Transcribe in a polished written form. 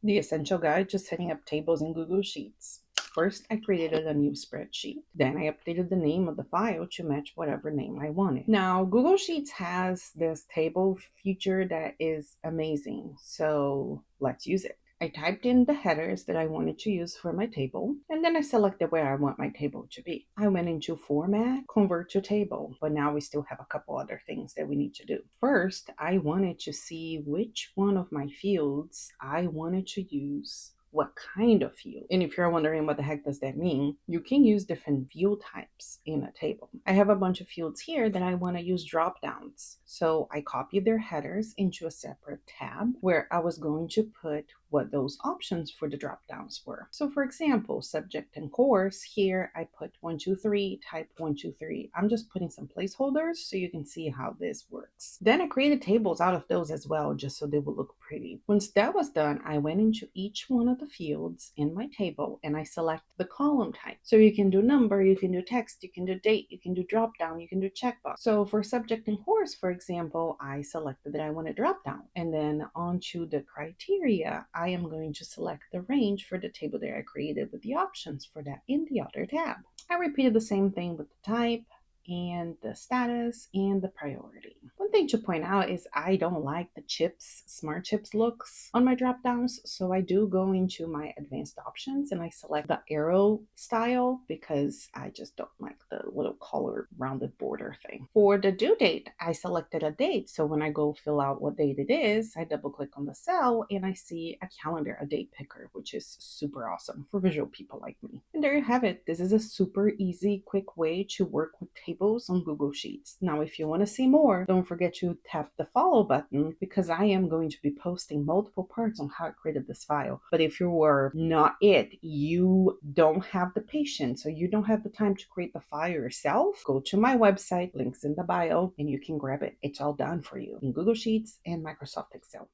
The Essential Guide to Setting Up Tables in Google Sheets. First, I created a new spreadsheet. Then I updated the name of the file to match whatever name I wanted. Now, Google Sheets has this table feature that is amazing. So let's use it. I typed in the headers that I wanted to use for my table, and then I selected where I want my table to be. I went into Format, Convert to Table, but now we still have a couple other things that we need to do. First, I wanted to see which one of my fields I wanted to use what kind of field. And if you're wondering what the heck does that mean, you can use different field types in a table. I have a bunch of fields here that I want to use drop downs. So I copied their headers into a separate tab where I was going to put what those options for the drop downs were. So for example, subject and course, here I put 1, 2, 3, type 1, 2, 3. I'm just putting some placeholders so you can see how this works. Then I created tables out of those as well, just so they would look pretty. Once that was done, I went into each one of the fields in my table and I select the column type. So you can do number, you can do text, you can do date, you can do drop down, you can do checkbox. So for subject and course, for example, I selected that I want to drop down, and then onto the criteria, I am going to select the range for the table that I created with the options for that in the other tab. I repeated the same thing with the type and the status and the priority. One thing to point out is I don't like the chips, smart chips looks on my drop downs. So I do go into my advanced options and I select the arrow style because I just don't like the little color rounded border thing. For the due date, I selected a date. So when I go fill out what date it is, I double click on the cell and I see a calendar, a date picker, which is super awesome for visual people like me. And there you have it. This is a super easy, quick way to work with tables on Google Sheets. Now, if you want to see more, don't forget to tap the follow button because I am going to be posting multiple parts on how I created this file. But if you were not you don't have the patience, or you don't have the time to create the file yourself, go to my website, links in the bio, and you can grab it. It's all done for you in Google Sheets and Microsoft Excel.